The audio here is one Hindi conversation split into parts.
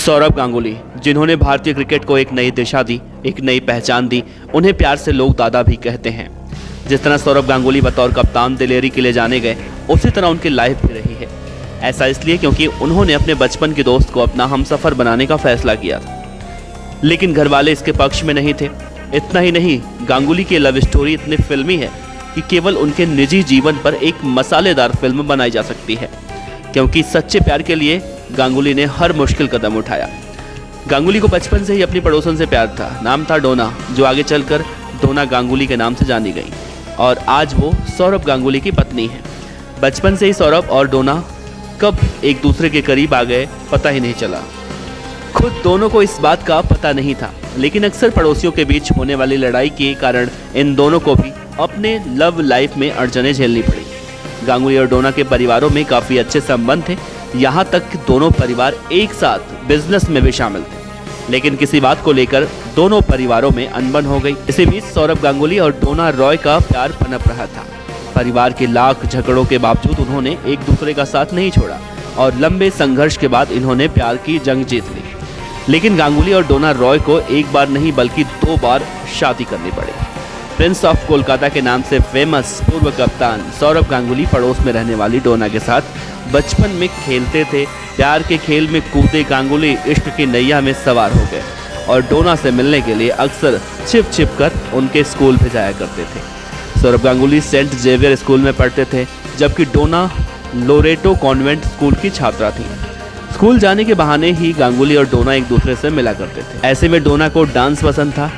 सौरभ गांगुली, जिन्होंने भारतीय क्रिकेट को एक नई दिशा दी, एक नई पहचान दी, उन्हें प्यार से लोग दादा भी कहते हैं। जिस तरह सौरभ गांगुली बतौर कप्तान दिलेरी के लिए जाने गए, उसी तरह उनकी लाइफ भी रही है। ऐसा इसलिए क्योंकि उन्होंने अपने बचपन के दोस्त को अपना हमसफर बनाने का फैसला किया था, लेकिन घर वाले इसके पक्ष में नहीं थे। इतना ही नहीं, गांगुली की लव स्टोरी इतनी फिल्मी है कि केवल उनके निजी जीवन पर एक मसालेदार फिल्म बनाई जा सकती है, क्योंकि सच्चे प्यार के लिए गांगुली ने हर मुश्किल कदम उठाया। गांगुली को बचपन से ही अपनी पड़ोसन से प्यार था। नाम था डोना, जो आगे चलकर डोना गांगुली के नाम से जानी गई, और आज वो सौरभ गांगुली की पत्नी है। बचपन से ही सौरभ और डोना कब एक दूसरे के करीब आ गए पता ही नहीं चला। खुद दोनों को इस बात का पता नहीं था, लेकिन अक्सर पड़ोसियों के बीच होने वाली लड़ाई के कारण इन दोनों को भी अपने लव लाइफ में अड़चनें झेलनी पड़ी। गांगुली और डोना के परिवारों में काफ़ी अच्छे संबंध थे, यहाँ तक कि दोनों परिवार एक साथ बिजनेस में भी शामिल थे, लेकिन किसी बात को लेकर दोनों परिवारों में अनबन हो गई। इसी बीच सौरभ गांगुली और डोना रॉय का प्यार पनप रहा था। परिवार के लाख झगड़ों के बावजूद उन्होंने एक दूसरे का साथ नहीं छोड़ा, और लंबे संघर्ष के बाद इन्होंने प्यार की जंग जीत ली। लेकिन गांगुली और डोना रॉय को एक बार नहीं बल्कि 2 बार शादी करनी पड़ी। प्रिंस ऑफ कोलकाता के नाम से फेमस पूर्व कप्तान सौरभ गांगुली पड़ोस में रहने वाली डोना के साथ बचपन में खेलते थे। प्यार के खेल में कूदे गांगुली इश्क की नैया में सवार हो गए, और डोना से मिलने के लिए अक्सर छिप छिप कर उनके स्कूल भेजाया करते थे। Saurabh Ganguly Saint Xavier school में पढ़ते थे, जबकि डोना लोरेटो कॉन्वेंट स्कूल की छात्रा थी। स्कूल जाने के बहाने ही गांगुली और डोना एक दूसरे से मिला करते थे। ऐसे में डोना को डांस पसंद था,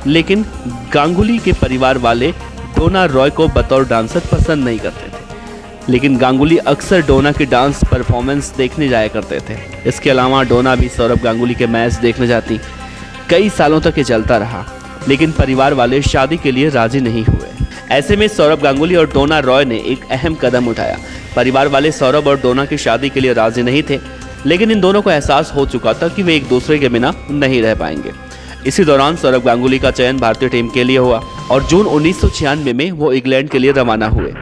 लेकिन गांगुली के परिवार वाले डोना रॉय को बतौर डांसर पसंद नहीं करते थे। लेकिन गांगुली अक्सर डोना की डांस परफॉर्मेंस देखने जाया करते थे। इसके अलावा डोना भी सौरभ गांगुली के मैच देखने जाती। कई सालों तक ये चलता रहा, लेकिन परिवार वाले शादी के लिए राजी नहीं हुए। ऐसे में सौरभ गांगुली और डोना रॉय ने एक अहम कदम उठाया। परिवार वाले सौरभ और डोना की शादी के लिए राजी नहीं थे, लेकिन इन दोनों को एहसास हो चुका था कि वे एक दूसरे के बिना नहीं रह पाएंगे। इसी दौरान सौरभ गांगुली का चयन भारतीय टीम के लिए हुआ, और जून 1996 में वो इंग्लैंड के लिए रवाना हुए।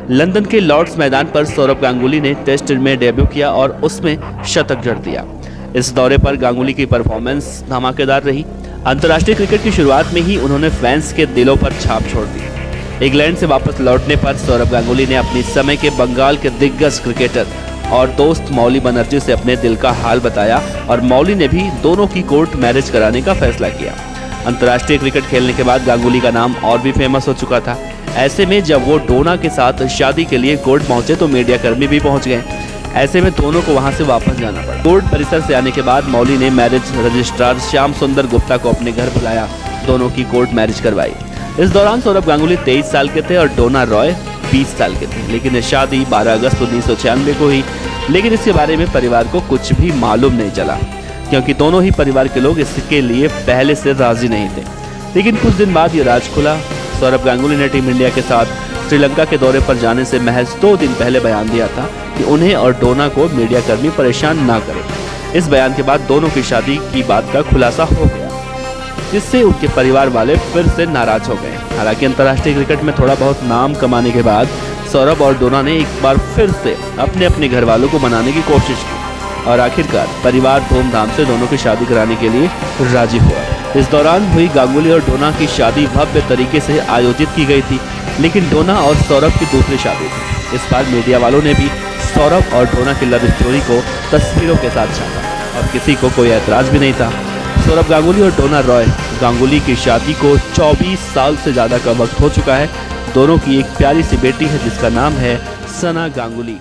लंदन के लॉर्ड्स मैदान पर सौरभ गांगुली ने टेस्ट में डेब्यू किया और उसमें शतक जड़ दिया। इस दौरे पर गांगुली की परफॉर्मेंस धमाकेदार रही। अंतर्राष्ट्रीय क्रिकेट की शुरुआत में ही उन्होंने फैंस के दिलों पर छाप छोड़ दी। इंग्लैंड से वापस लौटने पर सौरभ गांगुली ने अपनी समय के बंगाल के दिग्गज क्रिकेटर और दोस्त मौली बनर्जी से अपने दिल का हाल बताया, और मौली ने भी दोनों की कोर्ट मैरिज कराने का फैसला किया। अंतर्राष्ट्रीय क्रिकेट खेलने के बाद गांगुली का नाम और भी फेमस हो चुका था। ऐसे में जब वो डोना के साथ शादी के लिए कोर्ट पहुंचे तो मीडिया कर्मी भी पहुंच गए। ऐसे में दोनों को वहां से वापस जाना पड़ा। कोर्ट परिसर से आने के बाद मौली ने मैरिज रजिस्ट्रार श्याम सुंदर गुप्ता को अपने घर बुलाया। दोनों की कोर्ट मैरिज करवाई। इस दौरान सौरभ गांगुली 23 साल के थे और डोना रॉय 20 साल के थे। लेकिन ये शादी 12 अगस्त 1996 को हुई, लेकिन इसके बारे में परिवार को कुछ भी मालूम नहीं चला, क्योंकि दोनों ही परिवार के लोग इसके लिए पहले से राजी नहीं थे। लेकिन कुछ दिन बाद ये राज खुला। सौरभ गांगुली ने टीम इंडिया के साथ श्रीलंका के दौरे पर जाने से महज 2 दिन पहले बयान दिया था कि उन्हें और डोना को मीडिया कर्मी परेशान ना करें। इस बयान के बाद दोनों की शादी की बात का खुलासा हो गया, जिससे उनके परिवार वाले फिर से नाराज हो गए। हालांकि अंतर्राष्ट्रीय क्रिकेट में थोड़ा बहुत नाम कमाने के बाद सौरभ और डोना ने एक बार फिर से अपने अपने घर वालों को मनाने की कोशिश की, और आखिरकार परिवार धूमधाम से दोनों की शादी कराने के लिए राजी हुआ। इस दौरान हुई गांगुली और डोना की शादी भव्य तरीके से आयोजित की गई थी, लेकिन डोना और सौरभ की दूसरी शादी थी। इस बार मीडिया वालों ने भी सौरभ और डोना की लव स्टोरी को तस्वीरों के साथ छापा, और किसी को कोई ऐतराज भी नहीं था। सौरभ गांगुली और डोना रॉय गांगुली की शादी को 24 साल से ज़्यादा का वक्त हो चुका है। दोनों की एक प्यारी सी बेटी है, जिसका नाम है सना गांगुली।